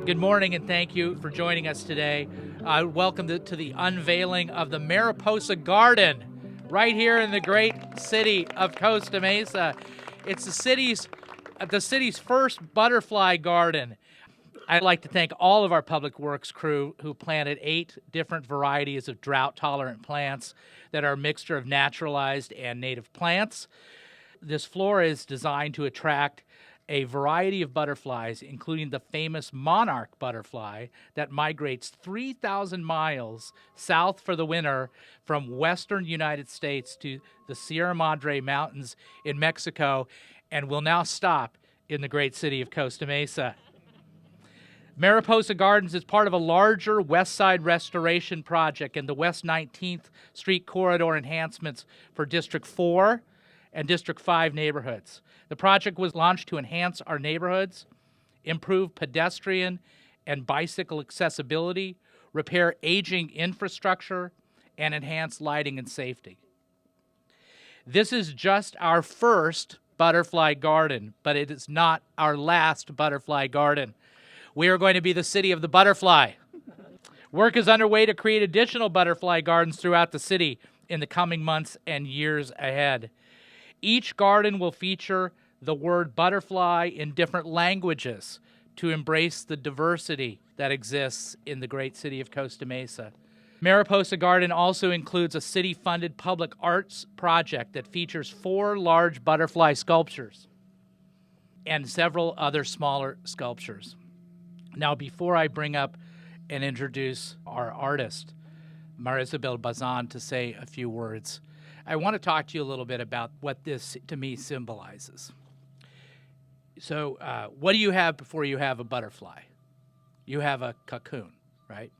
Good morning, and thank you for joining us today. Welcome to the unveiling of the Mariposa Garden right here in the great city of Costa Mesa. It's the city's first butterfly garden. I'd like to thank all of our public works crew who planted 8 different varieties of drought-tolerant plants that are a mixture of naturalized and native plants. This flora is designed to attract a variety of butterflies, including the famous monarch butterfly that migrates 3,000 miles south for the winter from western United States to the Sierra Madre Mountains in Mexico and will now stop in the great city of Costa Mesa. Mariposa Gardens is part of a larger West Side restoration project and the West 19th Street corridor enhancements for District 4 and District 5 neighborhoods. The project was launched to enhance our neighborhoods, improve pedestrian and bicycle accessibility, repair aging infrastructure, and enhance lighting and safety. This is just our first butterfly garden, but it is not our last butterfly garden. We are going to be the city of the butterfly. Work is underway to create additional butterfly gardens throughout the city in the coming months and years ahead. Each garden will feature the word butterfly in different languages to embrace the diversity that exists in the great city of Costa Mesa. Mariposa Garden also includes a city-funded public arts project that features 4 large butterfly sculptures and several other smaller sculptures. Now, before I bring up and introduce our artist, Marisabel Bazan, to say a few words, I want to talk to you a little bit about what this, to me, symbolizes. So what do you have before you have a butterfly? You have a cocoon, right?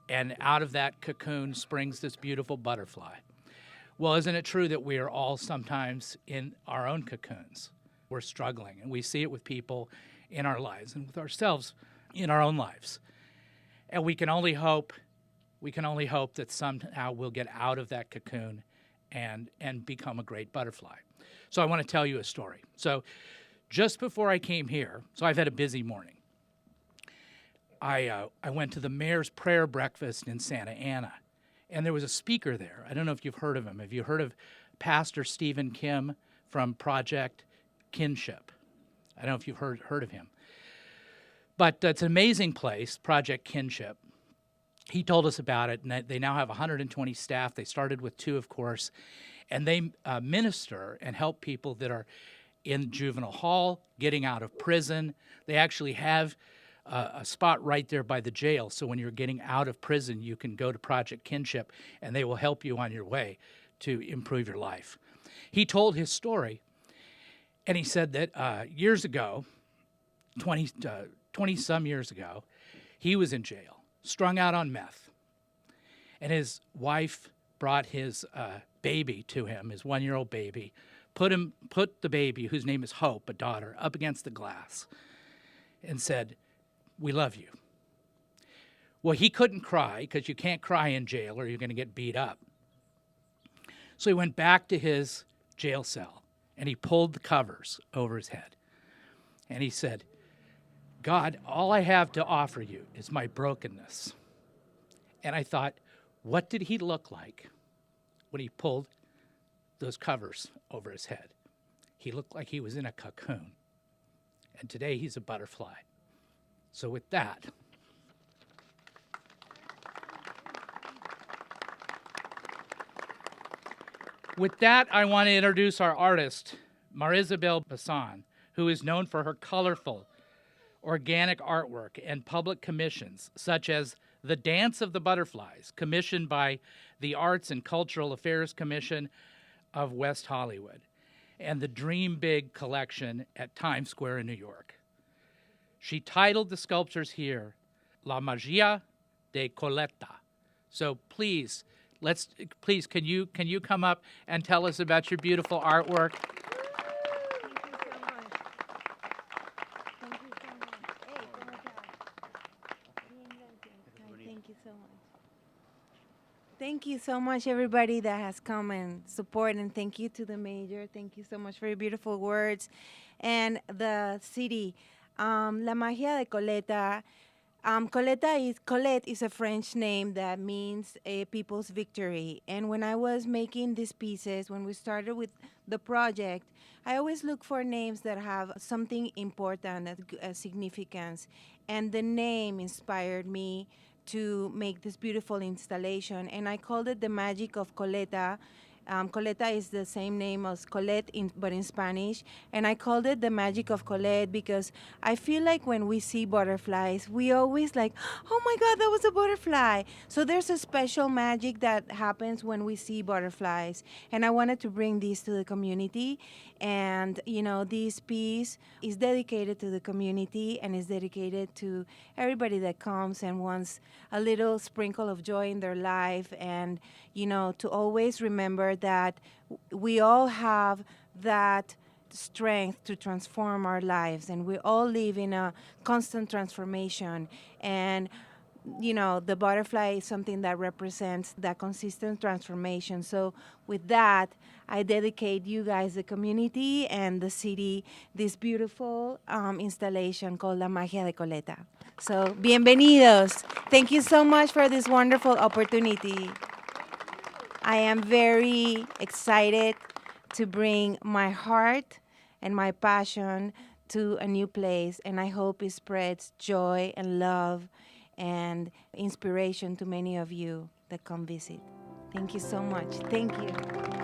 And out of that cocoon springs this beautiful butterfly. Well, isn't it true that we are all sometimes in our own cocoons? We're struggling, and we see it with people in our lives and with ourselves in our own lives. And we can only hope that somehow we'll get out of that cocoon and become a great butterfly. So I want to tell you a story. So just before I came here, so I've had a busy morning, I went to the mayor's prayer breakfast in Santa Ana, and there was a speaker there. I don't know if you've heard of him. Have you heard of Pastor Stephen Kim from Project Kinship? I don't know if you've heard of him. But it's an amazing place, Project Kinship. He told us about it, and they now have 120 staff. They started with 2, of course, and they minister and help people that are in juvenile hall, getting out of prison. They actually have a spot right there by the jail, so when you're getting out of prison, you can go to Project Kinship, and they will help you on your way to improve your life. He told his story, and he said that years ago, 20-some years ago, he was in jail, strung out on meth. And his wife brought his baby to him, his 1-year-old baby, put the baby, whose name is Hope, a daughter, up against the glass and said, "We love you." Well, he couldn't cry because you can't cry in jail or you're going to get beat up. So he went back to his jail cell and he pulled the covers over his head. And he said, "God, all I have to offer you is my brokenness." And I thought, what did he look like when he pulled those covers over his head? He looked like he was in a cocoon. And today he's a butterfly. So with that, I want to introduce our artist, Marisabel Bazan, who is known for her colorful, organic artwork and public commissions, such as The Dance of the Butterflies, commissioned by the Arts and Cultural Affairs Commission of West Hollywood, and the Dream Big collection at Times Square in New York. She titled the sculptures here, La Magia de Colleta. So please, can you come up and tell us about your beautiful artwork? Thank you so much, everybody that has come and support, and thank you to the mayor. Thank you so much for your beautiful words. And the city, La Magia de Colleta. Colette is a French name that means a people's victory. And when I was making these pieces, when we started with the project, I always look for names that have something important, a significance. And the name inspired me to make this beautiful installation. And I called it the Magic of Colleta. Colleta is the same name as Colette, but in Spanish. And I called it the Magic of Colette because I feel like when we see butterflies, we always like, oh my God, that was a butterfly. So there's a special magic that happens when we see butterflies. And I wanted to bring this to the community. And, this piece is dedicated to the community and is dedicated to everybody that comes and wants a little sprinkle of joy in their life. And, to always remember that we all have that strength to transform our lives, and we all live in a constant transformation. And the butterfly is something that represents that consistent transformation. So with that, I dedicate you guys, the community and the city, this beautiful installation called La Magia de Colleta. So bienvenidos. Thank you so much for this wonderful opportunity. I am very excited to bring my heart and my passion to a new place, and I hope it spreads joy and love and inspiration to many of you that come visit. Thank you so much. Thank you.